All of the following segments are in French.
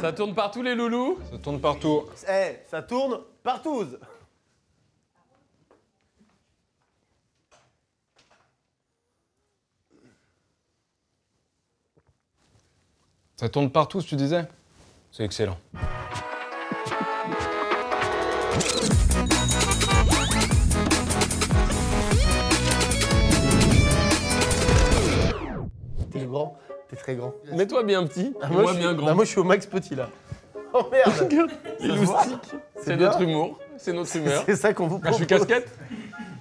Ça tourne partout les loulous? Ça tourne partout. Eh, ça tourne partout. Ça tourne partout, tu disais? C'est excellent. T'es grand, t'es très grand. Mets-toi bien petit, moi, bien grand. moi je suis au max petit là. Oh merde. Les loustiques. C'est bien. notre humour, c'est notre humeur. C'est ça qu'on vous Je propose. suis casquette.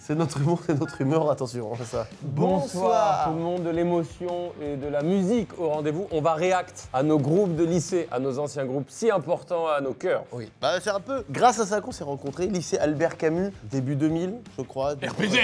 C'est notre humour, c'est notre humeur, attention, on fait ça. Bonsoir tout le monde, de l'émotion et de la musique au rendez-vous. On va react à nos groupes de lycée, à nos anciens groupes si importants à nos cœurs. Oui. Bah c'est un peu grâce à ça qu'on s'est rencontrés, lycée Albert Camus, début 2000, je crois. RPZ.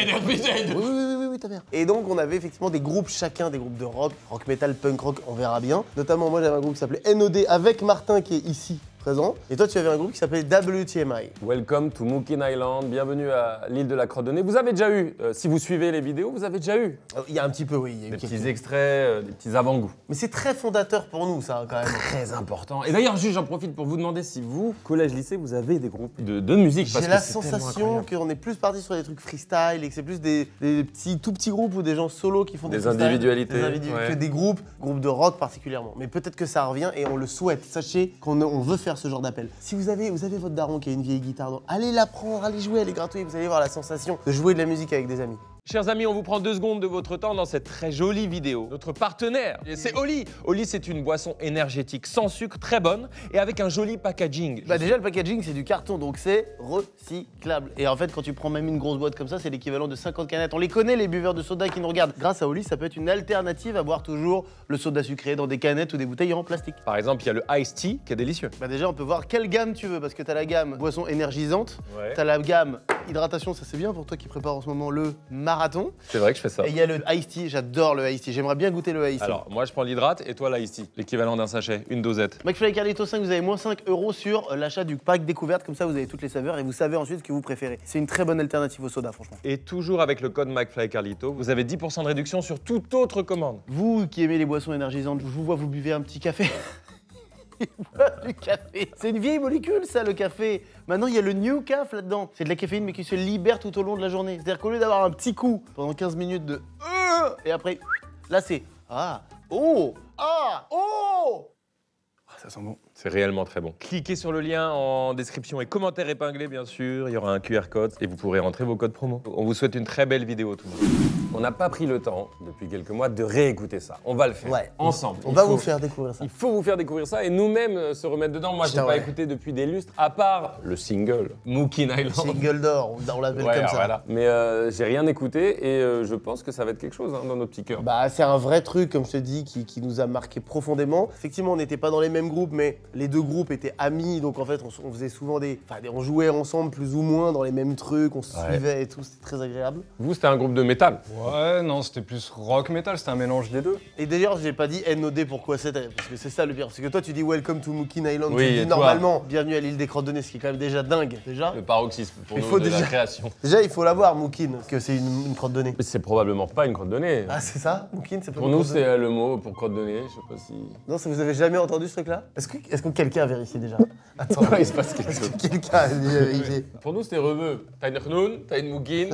Oui, ta mère. Et donc on avait effectivement des groupes, chacun des groupes de rock, rock metal, punk rock, on verra bien. Notamment moi j'avais un groupe qui s'appelait NOD avec Martin qui est ici présent. Et toi tu avais un groupe qui s'appelait WTMI. Welcome to Mookin Island, bienvenue à l'île de la Crotte de Nez. Vous avez déjà eu, si vous suivez les vidéos, vous avez déjà eu Il y a un petit peu, oui. Il y a eu des quelques- petits extraits, des petits avant-goûts. Mais c'est très fondateur pour nous ça quand même. Très important. Et d'ailleurs, juste j'en profite pour vous demander si vous, collège-lycée, vous avez des groupes de musique. parce J'ai que la c'est tellement sensation incroyable. qu'on est plus parti sur des trucs freestyle et que c'est plus des petits, tout petits groupes ou des gens solos qui font des Des freestyles, individualités, des individualités, ouais. des groupes de rock particulièrement. Mais peut-être que ça revient et on le souhaite. Sachez qu'on veut faire ce genre d'appel. Si vous avez votre daron qui a une vieille guitare, allez la prendre, allez jouer, allez gratouiller, vous allez voir la sensation de jouer de la musique avec des amis. Chers amis, on vous prend 2 secondes de votre temps dans cette très jolie vidéo. Notre partenaire, c'est Oli. Oli, c'est une boisson énergétique sans sucre, très bonne et avec un joli packaging. Bah déjà le packaging c'est du carton donc c'est recyclable. Et en fait quand tu prends même une grosse boîte comme ça c'est l'équivalent de 50 canettes. On les connaît les buveurs de soda qui nous regardent. Grâce à Oli ça peut être une alternative à boire toujours le soda sucré dans des canettes ou des bouteilles en plastique. Par exemple, il y a le Ice Tea qui est délicieux. Bah déjà on peut voir quelle gamme tu veux parce que t'as la gamme boisson énergisante, Ouais. t'as la gamme hydratation, ça c'est bien pour toi qui prépare en ce moment le marathon. C'est vrai que je fais ça. Et il y a le Ice Tea, j'adore le Ice Tea, j'aimerais bien goûter le Ice Tea. Alors, moi je prends l'hydrate et toi l'Ice Tea, l'équivalent d'un sachet, une dosette. McFly et Carlito 5, vous avez moins 5 € sur l'achat du pack découverte, comme ça vous avez toutes les saveurs et vous savez ensuite ce que vous préférez. C'est une très bonne alternative au soda franchement. Et toujours avec le code McFly Carlito, vous avez 10% de réduction sur toute autre commande. Vous qui aimez les boissons énergisantes, je vous vois vous buvez un petit café. Il boit du café. C'est une vieille molécule ça le café. Maintenant il y a le New Caf là-dedans. C'est de la caféine mais qui se libère tout au long de la journée. C'est-à-dire qu'au lieu d'avoir un petit coup pendant 15 minutes de et après là c'est ah oh ah oh. Ça sent bon. C'est réellement très bon. Cliquez sur le lien en description et commentaire épinglé bien sûr. Il y aura un QR code et vous pourrez rentrer vos codes promo. On vous souhaite une très belle vidéo tout le monde. On n'a pas pris le temps depuis quelques mois de réécouter ça. On va le faire Ouais. ensemble. On Il va faut- vous faire découvrir ça. Il faut vous faire découvrir ça et nous-mêmes se remettre dedans. Moi, j'ai Putain, pas ouais. écouté depuis des lustres, à part le single Mookin Island. Single d'or, on l'appelle Ouais, comme ça. voilà. Mais j'ai rien écouté et je pense que ça va être quelque chose hein, dans nos petits cœurs. Bah c'est un vrai truc comme je te dis qui nous a marqué profondément. Effectivement on n'était pas dans les mêmes groupes mais les deux groupes étaient amis donc en fait on faisait souvent on jouait ensemble plus ou moins dans les mêmes trucs, on se suivait et tout, c'était très agréable. Vous, c'était un groupe de métal. Ouais, non, c'était plus rock metal, c'était un mélange des deux. Et d'ailleurs j'ai pas dit NOD pourquoi c'était parce que c'est ça le pire, parce que toi tu dis Welcome to Mookin Island, Oui, tu et dis toi normalement bienvenue à l'île des Crottes de Nez, ce qui est quand même déjà dingue déjà. Le paroxysme pour Il nous faut de déjà- la création. Déjà il faut l'avoir Mookin, que c'est une crotte de nez. Mais c'est probablement pas une crotte de nez. Ah c'est ça Mookin c'est pas Pour une nous, crotte de nez. c'est le mot pour crotte de nez. Je sais pas si. Non ça vous avez jamais entendu ce truc là? Est-ce que quelqu'un a vérifié déjà? Attends, il se passe quelque chose. quelqu'un a vérifié. Pour nous, c'était rebeu. T'as une khnoun, t'as une moukin.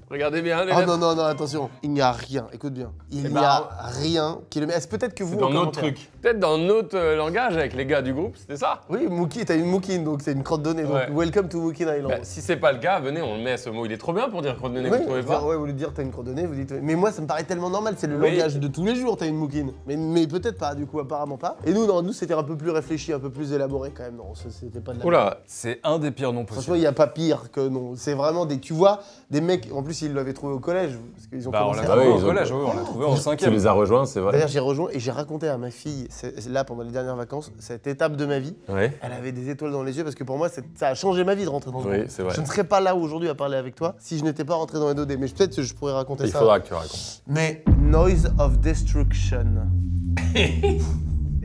Regardez bien les Oh lettres. non, attention, il n'y a rien, écoute bien. Il Eh n'y ben, a rien qui le met. Est-ce peut-être que vous. C'est dans en notre commentaire- truc. Peut-être dans notre langage avec les gars du groupe, c'était ça. Oui, Mookie, t'as une Mookin, donc c'est une crotte de nez. Ouais. Donc welcome to Mookin Island. Bah, si c'est pas le cas, venez, on le met ce mot. Il est trop bien pour dire crotte de nez, Oui, vous trouvez pas? ouais, vous lui dire t'as une crotte de nez, vous dites. Mais moi ça me paraît tellement normal, c'est le Oui. langage de tous les jours, t'as une Mookin. Mais peut-être pas, du coup, apparemment pas. Et nous, non, nous c'était un peu plus réfléchi, un peu plus élaboré quand même. Non, c'était pas de la. Oula, C'est un des pires noms Franchement, possibles. il n'y a pas pire que non. C'est vraiment des. Tu vois, des mecs. En plus, ils l'avaient trouvé au collège. Parce qu'ils ont Bah, on commencé l'a à- oui, trouvé au ils ont- collège, oui, on l'a trouvé en tu 5e. les as rejoints, c'est vrai. D'ailleurs, j'ai rejoint et j'ai raconté à ma fille, là pendant les dernières vacances, cette étape de ma vie. Ouais. Elle avait des étoiles dans les yeux parce que pour moi, ça a changé ma vie de rentrer dans ce Oui, groupe. c'est vrai. Je ne serais pas là aujourd'hui à parler avec toi si je n'étais pas rentré dans NOD. Mais peut-être que je pourrais raconter Il ça. faudra que tu racontes. Mais Noise of Destruction.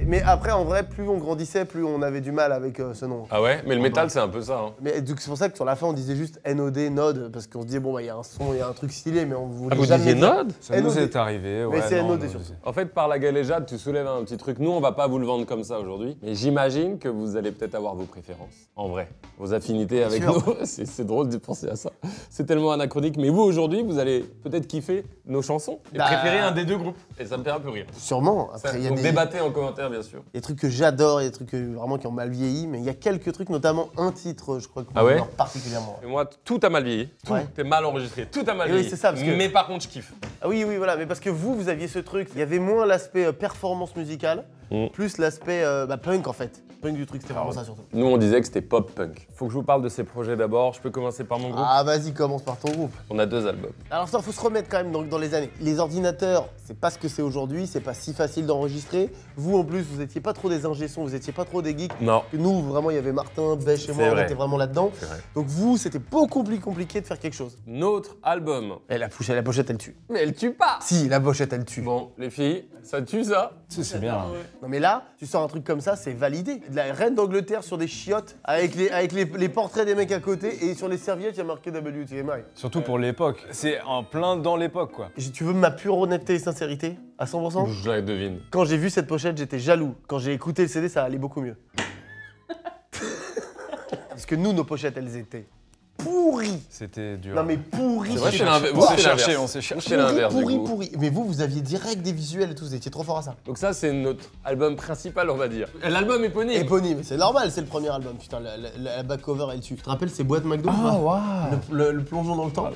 Mais après, en vrai, plus on grandissait, plus on avait du mal avec ce nom. Ah ouais? Mais le métal, c'est un peu ça. Hein. Mais c'est pour ça que sur la fin, on disait juste NOD, Node, parce qu'on se disait, bon, bah, il y a un son, il y a un truc stylé, mais on voulait Ah, vous jamais disiez dire- Node? Ça nous NOD. est arrivé, ouais. Mais c'est non, NOD non, surtout. c'est- En fait, par la galéjade, tu soulèves un petit truc. Nous, on va pas vous le vendre comme ça aujourd'hui, mais j'imagine que vous allez peut-être avoir vos préférences. En vrai, vos affinités avec sûr. nous. C'est drôle de penser à ça. C'est tellement anachronique. Mais vous, aujourd'hui, vous allez peut-être kiffer nos chansons et Bah. préférer un des deux groupes. Et ça me fait un peu rire. Sûrement. Ça, Après, il y a donc des... débattez en commentaire, bien sûr. des trucs que j'adore, il y a des trucs vraiment qui ont mal vieilli, mais il y a quelques trucs, notamment un titre, je crois que Ah ouais j'adore particulièrement. Et moi, tout a mal vieilli. Tout Ouais. est mal enregistré. Tout a mal Et oui, vieilli. c'est ça, parce que- Mais par contre, je kiffe. Ah oui, oui, voilà, mais parce que vous aviez ce truc, il y avait moins l'aspect performance musicale, plus l'aspect punk en fait. Punk du truc, c'était vraiment ça surtout. Nous, on disait que c'était pop-punk. Faut que je vous parle de ces projets d'abord. Je peux commencer par mon groupe. Ah vas-y, commence par ton groupe. On a 2 albums. Alors ça, faut se remettre quand même dans les années. Les ordinateurs, c'est pas ce que c'est aujourd'hui, c'est pas si facile d'enregistrer. Vous en plus, vous étiez pas trop des ingé-sons, vous étiez pas trop des geeks. Non. Nous, vraiment, il y avait Martin, Bêche et moi, C'est on vrai. était vraiment là-dedans. C'est vrai. Donc vous, c'était beaucoup plus compliqué de faire quelque chose. Notre album. Et la pochette, elle tue. Mais elle tue pas. Si, la pochette, elle tue. Bon, les filles, ça tue ça? C'est bien. Non mais là, tu sors un truc comme ça, c'est validé. De la reine d'Angleterre sur des chiottes, avec les portraits des mecs à côté, et sur les serviettes, il y a marqué WTMI. Surtout pour l'époque. C'est en plein dans l'époque, quoi. Tu veux ma pure honnêteté et sincérité, à 100%? Je la devine. Quand j'ai vu cette pochette, j'étais jaloux. Quand j'ai écouté le CD, ça allait beaucoup mieux. Parce que nous, nos pochettes, elles étaient pourries. C'était dur. Non mais pourries. C'est vrai, chez c'est nous. l'inverse. On Vous, s'est c'est cherché, l'inverse. on s'est cherché. C'est l'inverse, du Pourri, coup. pourri. Mais vous aviez direct des visuels et tout, vous étiez trop fort à ça. Donc ça, c'est notre album principal, on va dire. L'album éponyme. Éponyme, c'est normal, c'est le premier album. Putain, la back cover, elle tue. Tu te rappelles ces boîtes McDo ou pas waouh. le plongeon dans le temps.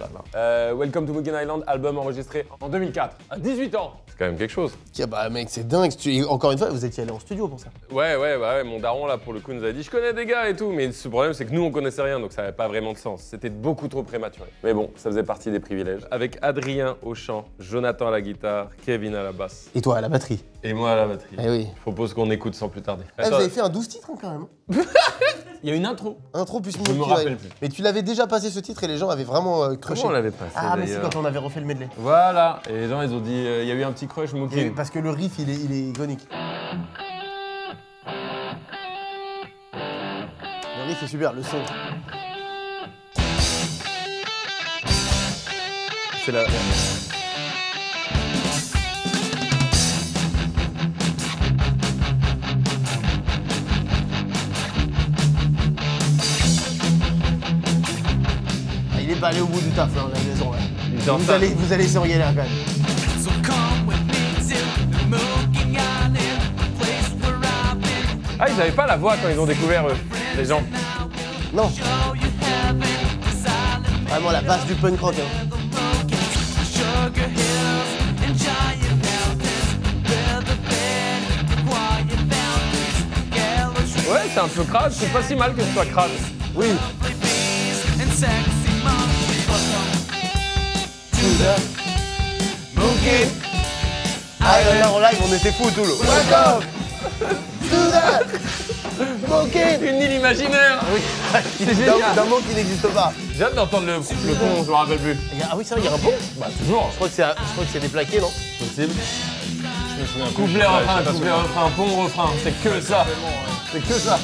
Welcome to Mugen Island, album enregistré en 2004, à 18 ans. C'est quand même quelque chose. Tiens, bah mec, c'est dingue. Et encore une fois, vous étiez allé en studio pour ça. Ouais, mon daron là pour le coup nous a dit je connais des gars et tout, mais ce problème c'est que nous on connaissait rien donc ça n'avait pas vraiment de sens. C'était beaucoup trop prématuré. Mais bon, ça faisait partie des privilèges. Avec Adrien au chant, Jonathan à la guitare, Kevin à la basse Et toi, à la batterie. et moi à la batterie. Eh oui. Je propose qu'on écoute sans plus tarder. Eh, vous avez fait un 12 titres hein, quand même. Il y a une intro. Intro plus Je Monkey me rappelle Island. plus. Mais tu l'avais déjà passé ce titre et les gens avaient vraiment crushé. Comment on l'avait passé Ah, mais c'est d'ailleurs quand on avait refait le medley. Voilà, et les gens ils ont dit il y a eu un petit crush Mookie. Parce que le riff, il est iconique. Le riff est super, le son. C'est la... Ah, il est pas allé au bout du taf, hein, la maison. Là. Il était en retard. Vous allez sur galère quand même. So come with me to the Mugen Island, place where I've been. Ah ils avaient pas la voix quand ils ont découvert les gens. Non, Show you heaven, silent vraiment la base du punk rock. Hein. sugar hills and giant mountains. Where the bed, the quiet fountains, gallows, Ouais c'est un peu crade, c'est pas si mal que ce soit crade. Oui. lovely bees, and sexy monkeys. Welcome Monkey Island. Là en live, on était fous tout le. Welcome to the Monkey. Une île imaginaire. C'est génial. d'un mot qui n'existe pas. J'ai hâte d'entendre le pont, je me rappelle plus. Ah oui, c'est vrai, il y a un pont. Bah toujours. Je crois que c'est déplaqué, non? Possible. Je me souviens plus. Couplet, refrain, couplet, refrain, pont, refrain. C'est que ça. C'est que ça.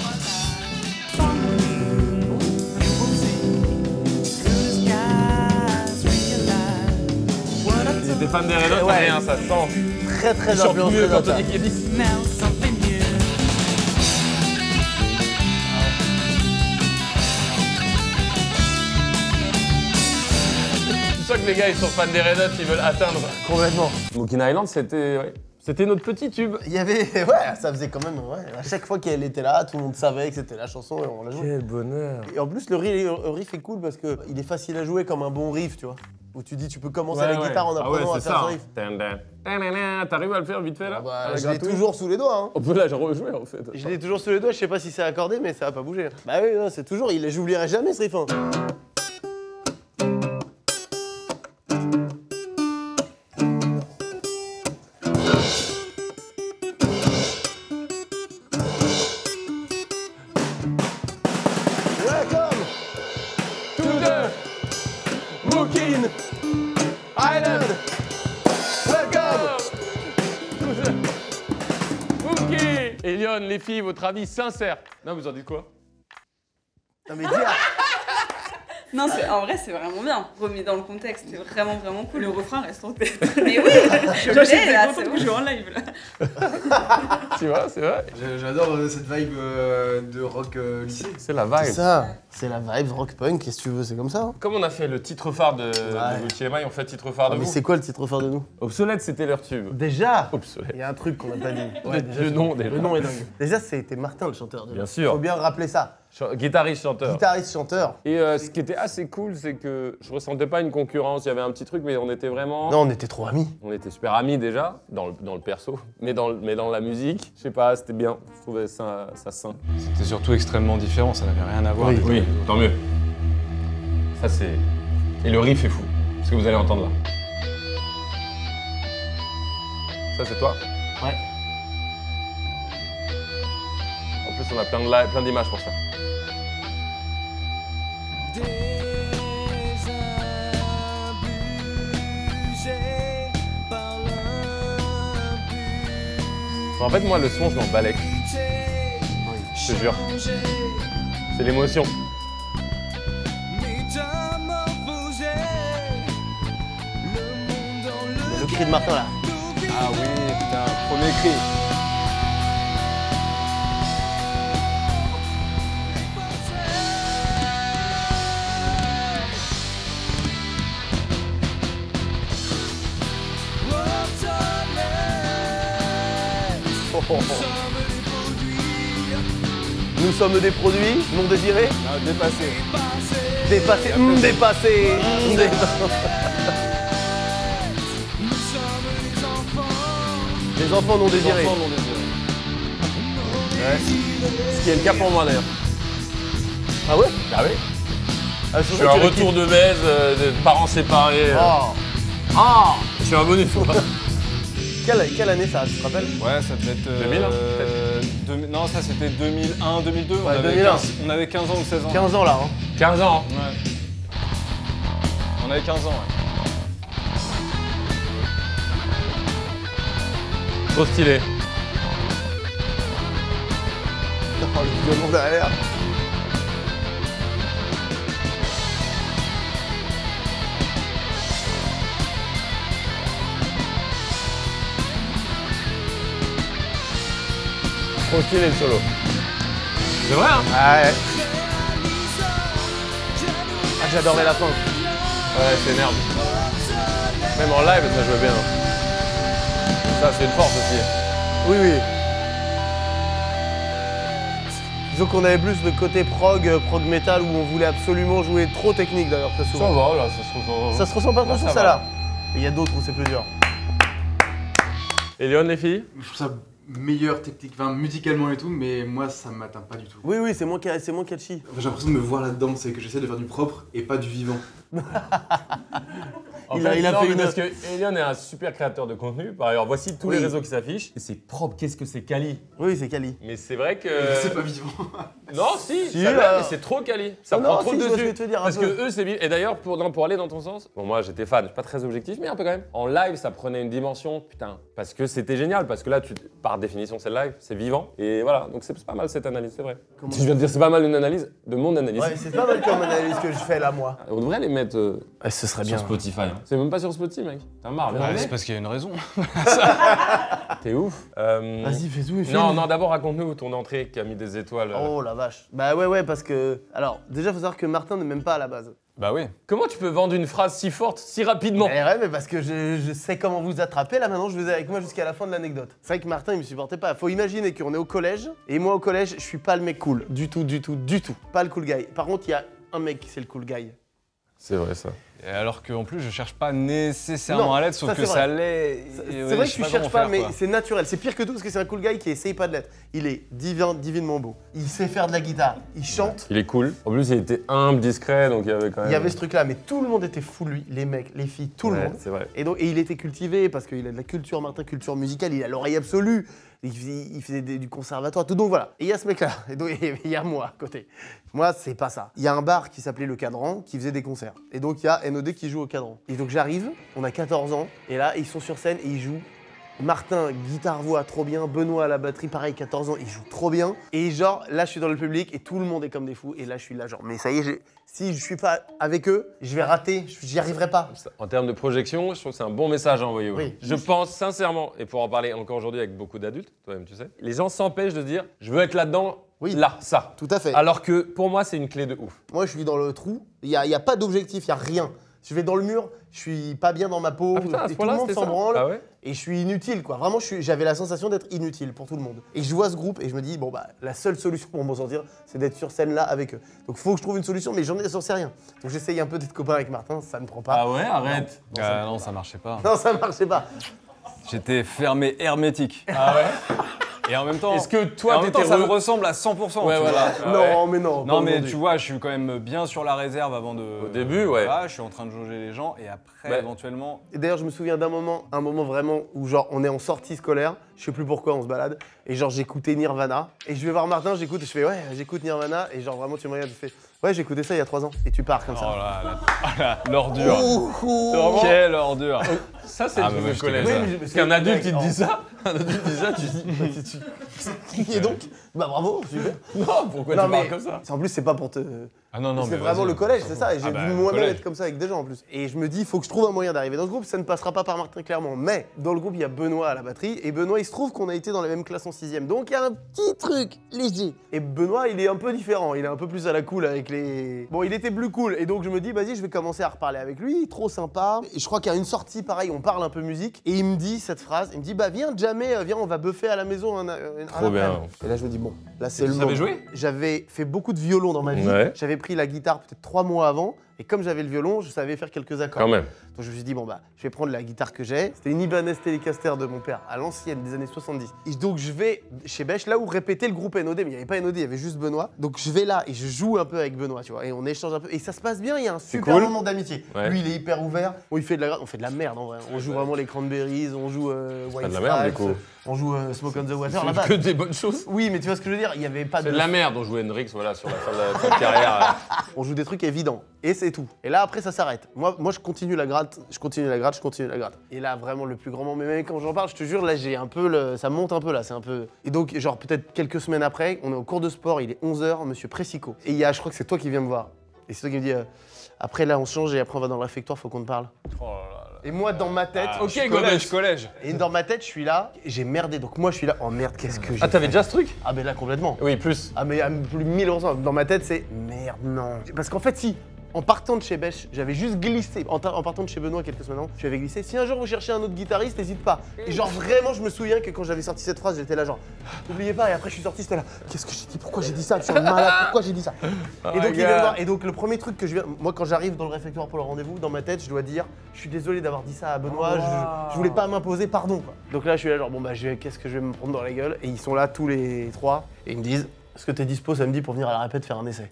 Ils étaient fans des Red Hot, Ouais. rien, ça sent. Très très Ils chantent influencé mieux dans quand ça. on dit qu'ils disent. now something new. Tu sens que les gars, ils sont fans des Red Hot, ils veulent atteindre. Complètement. Mookin Island, c'était notre petit tube. Il y avait. Ouais, ça faisait quand même. Ouais, à chaque fois qu'elle était là, tout le monde savait que c'était la chanson et on la jouait. Quel bonheur. Et en plus, le riff est cool parce qu'il est facile à jouer comme un bon riff, tu vois. Où tu dis, tu peux commencer la guitare en apprenant à faire ce riff. T'arrives à le faire vite fait là Bah, à la je l'ai gratouille toujours sous les doigts. Hein. On peut la rejouer en fait. Je l'ai toujours sous les doigts, je sais pas si c'est accordé, mais ça va pas bouger. Bah oui, non, c'est toujours. J'oublierai jamais ce riff. Hein. Welcome To the Mookin Island. Welcome To the Mookie les filles, votre avis sincère. Non, vous en dites quoi? Non mais dis, Non, en vrai, c'est vraiment bien. Remis dans le contexte, c'est vraiment, vraiment cool. Le refrain reste en tête. Mais oui, je l'ai, là, c'est bon. Je joue en live là. Tu vois, c'est vrai. J'adore cette vibe de rock lycée. C'est la C'est vibe. ça, c'est la vibe rock punk, qu'est-ce que tu veux, c'est comme ça. Hein. Comme on a fait le titre phare de Gucci Mane, on fait le titre phare de Mais vous. c'est quoi le titre phare de nous? Obsolète, c'était leur tube. Déjà, Obsolète. il y a un truc qu'on n'a pas dit. Le nom, déjà. Le nom est dingue. Déjà, c'était Martin le chanteur. Déjà. Bien sûr. Faut bien rappeler ça. Guitariste, chanteur. Guitariste, chanteur. Et ce qui était assez cool, c'est que je ressentais pas une concurrence. Il y avait un petit truc, mais on était vraiment. Non, on était trop amis. On était super amis déjà, dans le perso, mais dans la musique, je sais pas, c'était bien. Je trouvais ça sain. C'était surtout extrêmement différent, ça n'avait rien à voir. Oui. avec- Oui, tant mieux. Ça c'est. Et le riff est fou, ce que vous allez entendre là. Ça c'est toi? Ouais. En plus, on a plein d'images pour ça. En fait, moi, le son, je m'en balèque. Je te jure. C'est l'émotion. Il y a le cri de Martin là. Ah oui, putain, premier cri. Nous sommes des produits non désirés, Ah, dépassé. dépassés, dépassés. Les enfants non désirés. Enfant non désiré. Ce qui est le cas pour moi d'ailleurs. Ah ouais? Ah oui. Ah, Je suis un retour de baise, de parents séparés. Oh. Ah, je suis un bonus. Quelle année ça, tu te rappelles? Ouais, ça devait être. 2000, hein, non, ça c'était 2001, 2002. Ouais, 2001. On avait 15 ans ou 16 ans. 15 ans là. Hein. 15 ans. Ouais. On avait 15 ans, ouais. Trop stylé. Oh, le violon derrière. Trop stylé le solo. C'est vrai, hein? Ouais. Ah, j'adorais la fin. Ouais, c'est énerve. Même en live, ça joue bien. Ça, c'est une force aussi. Oui, oui. Disons qu'on avait plus le côté prog metal où on voulait absolument jouer trop technique d'ailleurs très Ça souvent. va, là, ça se ressent. Ça se ressent pas trop Là, sur ça ça va. là. Et il y a d'autres où c'est plus dur. Et Léon, les filles? Je trouve ça meilleur technique, enfin musicalement et tout, mais moi ça m'atteint pas du tout. Oui, oui, c'est moins catchy. Enfin, j'ai l'impression de me voir là-dedans, c'est que j'essaie de faire du propre et pas du vivant. Il a fait une- Parce que Elion est un super créateur de contenu. Par ailleurs, voici tous les Oui. réseaux qui s'affichent. Et c'est propre, qu'est-ce que c'est quali. Oui, c'est quali. Mais c'est vrai que. C'est pas vivant. Non, si, Si, ça l'est, là. mais c'est trop quali. Ça Non, prend non, trop si, de je vois ce dessus. que tu veux dire, un Parce peu. que eux, c'est bien. Et d'ailleurs, pour aller dans ton sens, bon, moi j'étais fan, je suis pas très objectif, mais un peu quand même. En live, ça prenait une dimension, putain. Parce que c'était génial, parce que là, par définition, c'est le live, c'est vivant. Et voilà, donc c'est pas mal cette analyse, c'est vrai. Comment Si je viens de dire, c'est pas mal une analyse de mon analyse. Ouais, c'est pas mal comme analyse que je fais là, moi. On devrait les mettre Ouais, ce serait sur bien. Spotify. Hein. C'est même pas sur Spotify, mec. T'as marre, viens. Ouais, c'est parce qu'il y a une raison. T'es ouf. Vas-y, fais-nous, fais-nous. Non, d'abord raconte-nous ton entrée qui a mis des étoiles. Oh la vache. Bah ouais, parce que. Alors, déjà, faut savoir que Martin n'est même pas à la base. Bah oui. Comment tu peux vendre une phrase si forte, si rapidement? Ouais, mais parce que je sais comment vous attraper. Là, maintenant, je vous ai avec moi jusqu'à la fin de l'anecdote. C'est vrai que Martin, il me supportait pas. Faut imaginer qu'on est au collège. Et moi, au collège, je suis pas le mec cool. Du tout. Pas le cool guy. Par contre, il y a un mec, c'est le cool guy. C'est vrai ça. Et alors qu'en plus, je cherche pas nécessairement Non, à l'aide, sauf ça, que c'est ça vrai. l'est. C'est vrai que tu cherches pas, mais c'est naturel. C'est pire que tout parce que c'est un cool guy qui essaye pas de l'être. Il est divinement beau. Il sait faire de la guitare. Il chante. Il est cool. En plus, il était humble, discret, donc il y avait quand même. Il y avait ce truc-là, mais tout le monde était fou de lui. Les mecs, les filles, tout le Ouais, monde. c'est vrai. Et il était cultivé parce qu'il a de la culture, Martin, culture musicale. Il a l'oreille absolue. Il faisait du conservatoire, tout. Donc voilà. Et il y a ce mec-là. Et donc il y a moi à côté. Moi, c'est pas ça. Il y a un bar qui s'appelait Le Cadran qui faisait des concerts. Et donc il y a NOD qui joue au Cadran. Et donc j'arrive, on a 14 ans. Et là, ils sont sur scène et ils jouent Martin, guitare-voix, trop bien. Benoît à la batterie, pareil, 14 ans, il joue trop bien. Et genre, là, je suis dans le public et tout le monde est comme des fous. Et là, je suis là, genre, mais ça y est, si je suis pas avec eux, je vais rater, j'y arriverai pas. En termes de projection, je trouve que c'est un bon message à envoyer aux Oui. gens. Je pense sincèrement, et pour en parler encore aujourd'hui avec beaucoup d'adultes, toi-même tu sais, les gens s'empêchent de se dire je veux être là-dedans, Oui. là, ça. Tout à fait. Alors que pour moi, c'est une clé de ouf. Moi, je suis dans le trou, il y a pas d'objectif, il y a rien. Je vais dans le mur, je suis pas bien dans ma peau, Ah putain, à ce et tout le point-là, monde c'était s'en ça branle. Ah ouais. Et je suis inutile, quoi. Vraiment, j'avais la sensation d'être inutile pour tout le monde. Et je vois ce groupe et je me dis, bon, bah, la seule solution pour m'en sortir, c'est d'être sur scène là avec eux. Donc, faut que je trouve une solution, mais j'en sais rien. Donc, j'essaye un peu d'être copain avec Martin, ça ne prend pas. Ah ouais, arrête. Non, ça marchait pas. Non, ça marchait pas. J'étais fermé hermétique. Ah ouais. Et en même temps, Est-ce que toi, t'étais ça me re- ressemble à 100%. Ouais, tu vois. voilà. Ah Non, ouais. mais non. Non, pas mais aujourd'hui. tu vois, je suis quand même bien sur la réserve avant de. Au début, ouais. Voilà, je suis en train de jauger les gens et après, Ouais. éventuellement. Et d'ailleurs, je me souviens d'un moment, un moment vraiment où genre on est en sortie scolaire, je sais plus pourquoi, on se balade, et genre j'écoutais Nirvana, et je vais voir Martin, j'écoute, je fais ouais, j'écoute Nirvana, et genre vraiment tu me regardes, tu fais ouais, j'ai écouté ça il y a 3 ans, et tu pars comme Oh ça. là, l'ordure. Ouh. Quelle ordure. Ça, c'est Ah, le mais truc ouais, de je te collège. connais. Oui, mais Parce qu'un adulte, il te mec, dit ça. Un adulte dit ça, tu dis. Et donc, bah bravo, super. Non, pourquoi Non, tu parles mais comme ça? En plus, c'est pas pour te. Ah non, non, C'est mais vraiment vas-y. le collège, c'est ça. Et j'ai Ah dû bah, le moi-même collège. être comme ça avec des gens en plus. Et je me dis, il faut que je trouve un moyen d'arriver dans ce groupe. Ça ne passera pas par Martin, clairement. Mais dans le groupe, il y a Benoît à la batterie. Et Benoît, il se trouve qu'on a été dans la même classe en 6ème. Donc il y a un petit truc léger. Et Benoît, il est un peu différent. Il est un peu plus à la cool avec les. Bon, il était plus cool. Et donc je me dis, vas-y, je vais commencer à reparler avec lui. Trop sympa. Et je crois qu'il y a une sortie, pareil, on parle un peu musique. Et il me dit cette phrase. Il me dit, bah viens, jamais, viens, on va buffer à la maison. Trop bien. Et là, je me dis, bon, là, c'est Tu le savais moment. jouer? J'avais fait beaucoup de violon dans ma vie. Ouais. J'avais pris la guitare peut-être 3 mois avant. Et comme j'avais le violon, je savais faire quelques accords. Quand même. Donc je me suis dit, bon bah, je vais prendre la guitare que j'ai. C'était une Ibanez Telecaster de mon père, à l'ancienne, des années 70. Et donc je vais chez Bêche, là où répétait le groupe NOD, mais il n'y avait pas NOD, il y avait juste Benoît. Donc je vais là et je joue un peu avec Benoît, tu vois. Et on échange un peu. Et ça se passe bien, il y a un super cool. moment d'amitié. Ouais. Lui, il est hyper ouvert. Bon, il fait on fait de la merde en vrai. On joue vraiment les Cranberries, on joue White de la merde, Stripes, du coup. on joue Smoke on the Water là-bas. Que des bonnes choses. Oui, mais tu vois ce que je veux dire, il n'y avait pas C'est de. de la merde, on jouait Hendrix, voilà, sur la fin de sa carrière. On joue des trucs évidents. Et c'est tout. Et là, après, ça s'arrête. Moi, je continue la gratte, je continue la gratte. Et là, vraiment, le plus grand moment. Mais même quand j'en parle, je te jure, là, j'ai un peu ça monte un peu, là. C'est un peu. Et donc, genre, peut-être quelques semaines après, on est au cours de sport, il est 11h, monsieur Pressico. Et il y a, je crois que c'est toi qui viens me voir. Et c'est toi qui me dis, après, là, on se change et après, on va dans le réfectoire, faut qu'on te parle. Oh là là. Et moi, dans ma tête, ok, Collège. et dans ma tête, je suis là, j'ai merdé. Donc, moi, je suis là, oh merde, qu'est-ce que j'ai Ah, t'avais fait déjà ce truc? Ah, ben là, complètement. Oui, plus. Ah mais plus 1000%. Dans ma tête, c'est merde, non. Parce qu'en fait, si, en partant de chez Bêche, j'avais juste glissé. En partant de chez Benoît quelques semaines avant, je avais glissé. Si un jour vous cherchez un autre guitariste, n'hésite pas. Et genre vraiment, je me souviens que quand j'avais sorti cette phrase, j'étais là genre, n'oubliez pas. Et après, je suis sorti, c'était là, qu'est-ce que j'ai dit? Pourquoi j'ai dit ça? Je suis un malade, pourquoi j'ai dit ça? Et donc, il vient me voir. Et donc, le premier truc que je viens. Moi, quand j'arrive dans le réfectoire pour le rendez-vous, dans ma tête, je dois dire, je suis désolé d'avoir dit ça à Benoît, je voulais pas m'imposer, pardon. Quoi. Donc là, je suis là, genre, bon, bah, qu'est-ce que je vais me prendre dans la gueule? Et ils sont là, tous les trois, et ils me disent, est-ce que t'es dispo samedi pour venir à la répète faire un essai?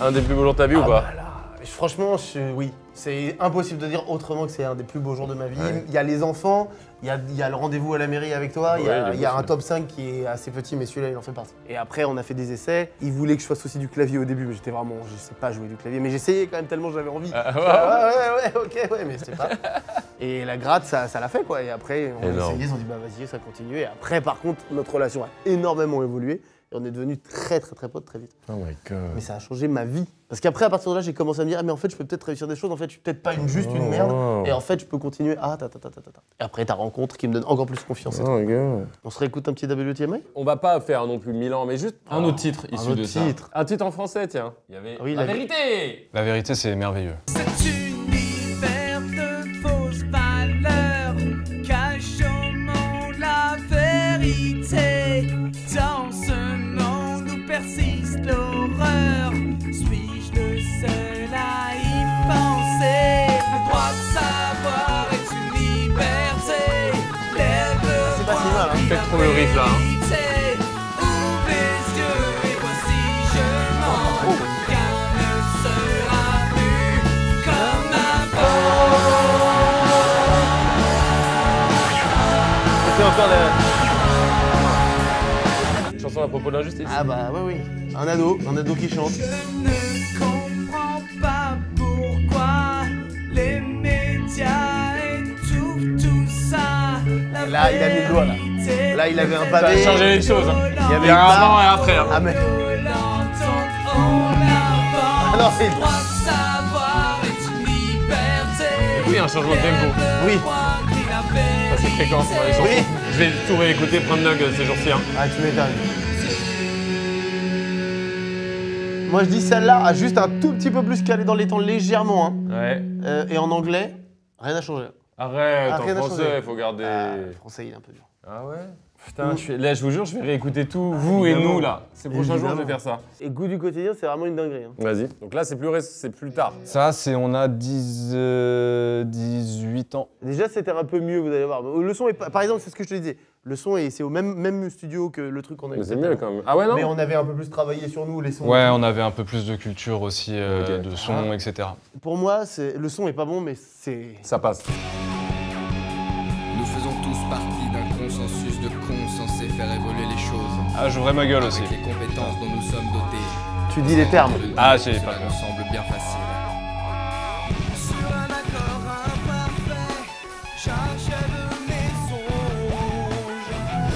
Un des plus beaux jours de ta vie ou pas? Bah là, franchement, oui. C'est impossible de dire autrement que c'est un des plus beaux jours de ma vie. Ouais. Il y a les enfants, il y a le rendez-vous à la mairie avec toi, il y a, Ouais, il y a un possible. top 5 qui est assez petit, mais celui-là, il en fait partie. Et après, on a fait des essais. Ils voulaient que je fasse aussi du clavier au début, mais j'étais vraiment, je sais pas jouer du clavier, mais j'essayais quand même tellement j'avais envie. Ouais, mais c'était pas. Et la gratte, ça l'a fait quoi. Et après, on a Énorme. essayé, ils ont dit bah vas-y, ça continue. Et après, par contre, notre relation a énormément évolué. Et on est devenus très potes très vite. Oh my god. Mais ça a changé ma vie. Parce qu'après, à partir de là, j'ai commencé à me dire, ah, mais en fait, je peux peut-être réussir des choses. En fait, je suis peut-être pas juste une merde. Oh. Et en fait, je peux continuer. Et après, ta rencontre qui me donne encore plus confiance. Oh my god. On se réécoute un petit WTMI? On va pas faire non plus Milan, mais juste un autre titre issu autre de ça. titre. Un titre en français, tiens. Il y avait Oui, La la- vérité. La vérité, c'est merveilleux. Cet univers de fausses valeurs cache au monde la vérité. Dans ce monde où persiste l'horreur, suis-je le seul à y penser? Le droit de savoir est une liberté. Lève C'est pas si mal, hein. Faites trop le riff là. Ouvre les yeux et voici je mens. Rien ne sera plus comme avant. C'est encore Une chanson à propos de l'injustice. Ah bah oui. Un ado qui chante. Je ne comprends pas pourquoi les médias étouffent tout ça. Là, il a mis le doigt, là. Là, il avait un Ça a pavé. changé les choses. Hein. Il y avait Il y a une un barre. avant et après. Hein. Ah, mais... Ah non, c'est... Oui, un changement de tempo. Oui. Ça c'est fréquent. dans les chansons. Oui. Je vais tout réécouter, prendre note ces jours-ci. Hein. Ah, tu m'étonnes. Moi, je dis celle-là a juste un tout petit peu plus calé dans les temps, légèrement. Hein. Ouais. Et en anglais, rien n'a changé. Arrête, Ah, rien en n'a changé. français, il faut garder. Le français, il est un peu dur. Ah ouais. Putain, là, je vous jure, je vais réécouter tout, vous et Évidemment. nous là. Ces prochains jours, je vais Évidemment. faire ça. Et goût du quotidien, c'est vraiment une dinguerie. Hein. Vas-y. Donc là, c'est plus tard. Ça, c'est on a 18 ans. Déjà, c'était un peu mieux, vous allez voir. Le son est pas... Par exemple, c'est ce que je te disais. Le son, c'est au même studio que le truc qu'on a Mais eu. c'est mieux quand même. Ah ouais, non? Mais on avait un peu plus travaillé sur nous, les sons. Ouais, on avait un peu plus de culture aussi, Ok. de son, etc. Pour moi, le son est pas bon, mais c'est... Ça passe. Nous faisons tous partie d'un consensus de cons censé faire évoluer les choses. Ah, j'ouvrais ma gueule aussi. Avec les compétences dont nous sommes dotés. Tu dis les termes. Ah, j'ai Cela pas peur. nous semble bien facile. Sur un accord imparfait, j'achève mes songes.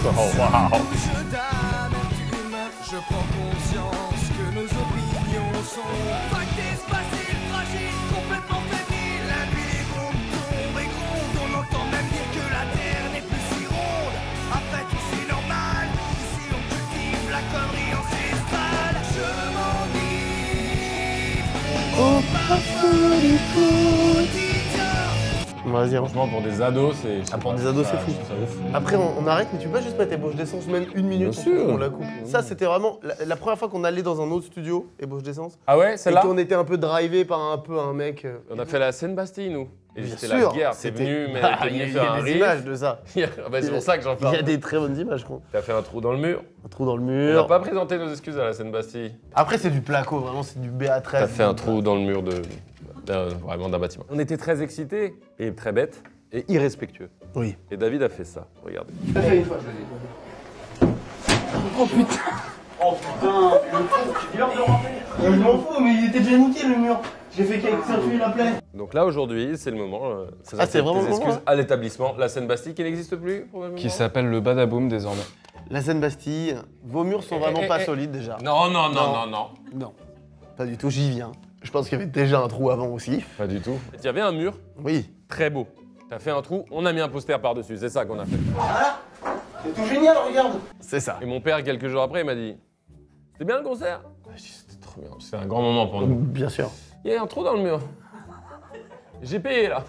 Oh, waouh. Je d'amertume, je prends conscience que nos opinions sont factices, faciles, fragiles, complètement fébriles. La nuit, les bombes tombent et grondent. On entend même dire que la terre n'est plus si ronde. Après tout, c'est normal. Ici, on cultive la connerie ancestrale. Je m'enivre au parfum du quotidien. Vas-y, Franchement, pour des ados, c'est. Ah, pour des ados, c'est fou. Ça ouf. Après, on arrête, mais tu peux pas juste mettre ébauche d'essence, même une minute, Bien on sûr. s'en fout, on la coupe. Ça, c'était vraiment la première fois qu'on allait dans un autre studio, ébauche d'essence, Ah ouais, et celle-là? qu'on était un peu drivé par un mec. On a fait la Seine-Bastille, nous. Et Bien c'était la sûr, guerre. T'es c'était- venu, mais Ah, t'es il y a, venu il y a faire un des riff. images de ça. Ah bah, c'est pour ça que j'en Il y a parle. des très bonnes images, quoi. T'as fait un trou dans le mur. Un trou dans le On n'a mur. pas présenté nos excuses à la Seine-Bastille. Après, c'est du placo, vraiment, c'est du BA13. T'as fait un trou dans le mur vraiment d'un bâtiment. On était très excités et très bêtes et irrespectueux. Oui. Et David a fait ça. Regardez. Je m'en fous, mais il était déjà niqué le mur. J'ai fait qu'accentuer la plaie. Donc là aujourd'hui, c'est le moment. Ah, c'est vraiment le moment, excuses hein. à l'établissement. La Seine-Bastille qui n'existe plus probablement. Qui s'appelle le Badaboom désormais. La Seine-Bastille, vos murs sont vraiment pas solides déjà. Non, non, non, Non. non, non. Non, pas du tout, j'y viens. Je pense qu'il y avait déjà un trou avant aussi. Pas du tout. Il y avait un mur Oui. très beau. T'as fait un trou, on a mis un poster par-dessus. C'est ça qu'on a fait. C'est tout génial, regarde. C'est ça. Et mon père, quelques jours après, il m'a dit c'était bien le concert? J'ai dit, c'était trop bien. C'était un grand moment pour nous. Bien sûr. Il y a un trou dans le mur. J'ai payé là.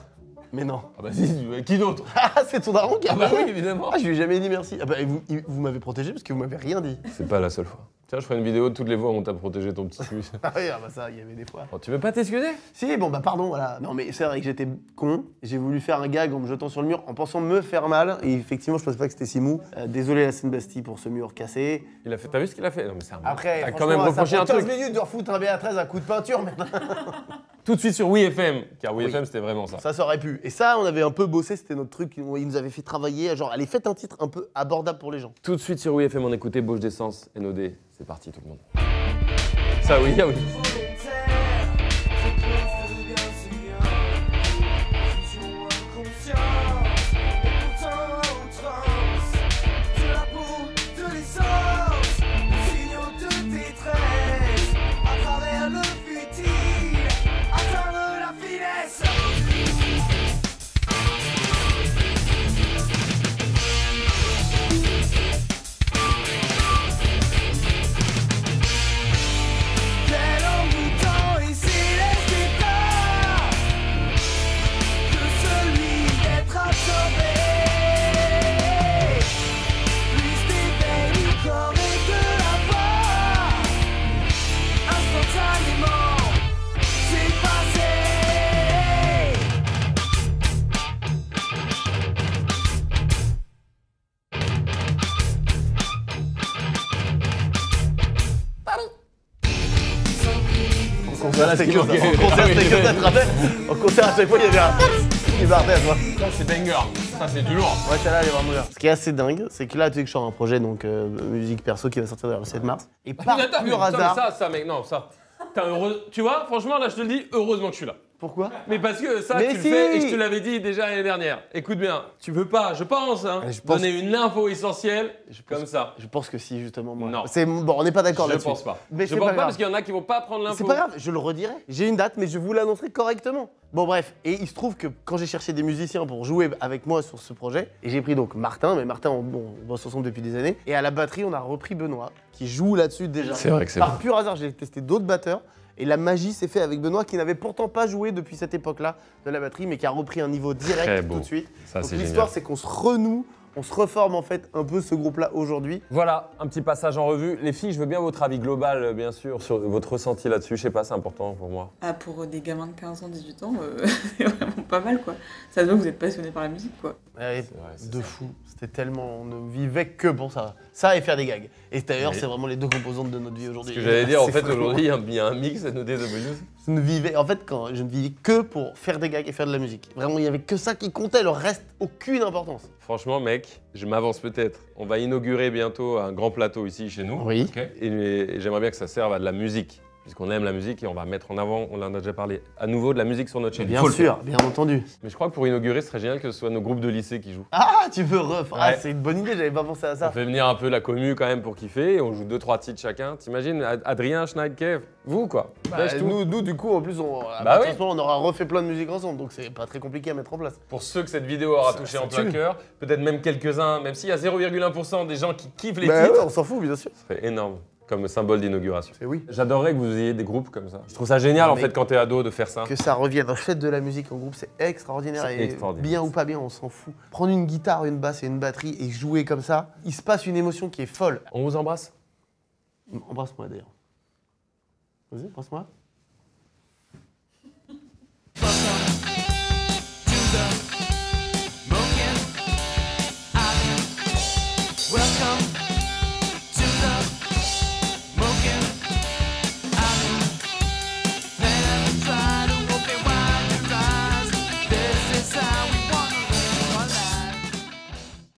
Mais non. Ah bah si, qui d'autre? Ah, c'est ton daron qui a Ah bah payé. oui, évidemment. Ah, je lui ai jamais dit merci. Ah bah, et vous m'avez protégé parce que vous m'avez rien dit. C'est pas la seule fois. Tiens, je ferai une vidéo de toutes les fois où on t'a protégé ton petit cul. Ah oui, ah bah ça, il y avait des fois. Oh, tu veux pas t'excuser? Si, bon bah pardon, voilà. Non mais c'est vrai que j'étais con. J'ai voulu faire un gag en me jetant sur le mur en pensant me faire mal. Et effectivement, je pensais pas que c'était si mou. Désolé la Seine-Bastille pour ce mur cassé. Il a fait. T'as vu ce qu'il a fait? Non mais c'est un. Après, T'as quand même franchement, reproché ça un prend truc. 15 minutes de refoutre un BA13 à coup de peinture maintenant. Tout de suite sur WeFM, car Oui. WeFM c'était vraiment ça. Ça aurait pu. Et ça, on avait un peu bossé, c'était notre truc. Il nous avait fait travailler. Genre, allez, faites un titre un peu abordable pour les gens. Tout de suite sur WeFM, on écoutait Bauche d'essence, NOD. C'est parti tout le monde. Ça oui, ah oui. Quel envoûtant et céleste état que celui d'être absorbé. Plus d'éveil du corps et de la voix, instantanément, c'est passé. En concert, c'était que ça. ok. En concert, c'était que ça, tu te rappelles? En concert, à chaque fois, il y avait un qui partait à toi. Ça c'est banger. Ça c'est du lourd. Ouais, celle-là, elle est vraiment bien. Ce qui est assez dingue, c'est que là, tu sais que je sors un projet, donc musique perso, qui va sortir le 7 mars. Et par Attends, mais pur putain, mais hasard. ça, mec, non, ça. T'as heureux. Tu vois, franchement, là, je te le dis, heureusement que je suis là. Pourquoi? Mais parce que ça, Mais tu le si. fais et je te l'avais dit déjà l'année dernière. Écoute bien, tu veux pas, je pense, hein, Je pense- donner une info essentielle comme ça. Je pense que si, justement, moi. Non. Bon, on n'est pas d'accord Je là-dessus. pense pas. Mais Je c'est pense pas grave. parce qu'il y en a qui vont pas prendre l'info. C'est pas grave, je le redirai. J'ai une date, mais je vous l'annoncerai correctement. Bon, bref. Et il se trouve que quand j'ai cherché des musiciens pour jouer avec moi sur ce projet, et j'ai pris donc Martin, mais Martin, on bosse ensemble depuis des années. Et à la batterie, on a repris Benoît, qui joue là-dessus déjà. C'est vrai que c'est Par bon. pur hasard, j'ai testé d'autres batteurs. Et la magie s'est faite avec Benoît, qui n'avait pourtant pas joué depuis cette époque-là de la batterie, mais qui a repris un niveau Très direct beau. tout de suite. Ça, Donc c'est l'histoire, génial. c'est qu'on se renoue, on se reforme en fait un peu ce groupe-là aujourd'hui. Voilà, un petit passage en revue. Les filles, je veux bien votre avis global, bien sûr, sur votre ressenti là-dessus. Je sais pas, c'est important pour moi. Ah, pour des gamins de 15 ans, 18 ans, c'est vraiment pas mal quoi. Ça se voit que vous êtes passionnés par la musique quoi. Ouais, vrai, c'est de ça. fou. C'était tellement. On ne vivait que pour ça. Ça et faire des gags. Et d'ailleurs, Oui. c'est vraiment les deux composantes de notre vie Ce aujourd'hui. que j'allais dire, en C'est fait, vraiment- aujourd'hui, il y a un mix à nos DW. Je ne vivais. En fait, quand je ne vivais que pour faire des gags et faire de la musique. Vraiment, il n'y avait que ça qui comptait. Le reste, aucune importance. Franchement, mec, je m'avance peut-être. On va inaugurer bientôt un grand plateau ici chez nous. Oui. Ok. Et j'aimerais bien que ça serve à de la musique. Puisqu'on aime la musique et on va mettre en avant, on en a déjà parlé, à nouveau de la musique sur notre chaîne. Bien Faut le faire. sûr, bien entendu. Mais je crois que pour inaugurer, ce serait génial que ce soit nos groupes de lycée qui jouent. Ah, tu veux ref. Ah, Ouais. c'est une bonne idée, j'avais pas pensé à On ça. fait venir un peu la commu quand même pour kiffer et on joue 2-3 titres chacun. T'imagines, Adrien, Schneid, Kev, vous quoi. Lâche tout. Nous, du coup, en plus, à Bah partir oui. de ce moment, on aura refait plein de musique ensemble. Donc, c'est pas très compliqué à mettre en place. Pour ceux que cette vidéo aura touché ça en plein tue. cœur, peut-être même quelques-uns, même s'il y a 0,1% des gens qui kiffent les Bah titres, ouais, on s'en fout, bien sûr. ce serait énorme comme symbole d'inauguration. C'est oui. J'adorerais que vous ayez des groupes comme ça. Je trouve ça génial en Mais- fait quand t'es ado de faire ça. Que ça revienne. Faites de la musique en groupe, c'est extraordinaire. C'est Et extraordinaire. bien ou pas bien, on s'en fout. Prendre une guitare, une basse et une batterie et jouer comme ça, il se passe une émotion qui est folle. On vous embrasse. Embrasse-moi d'ailleurs. Vas-y, embrasse-moi. Welcome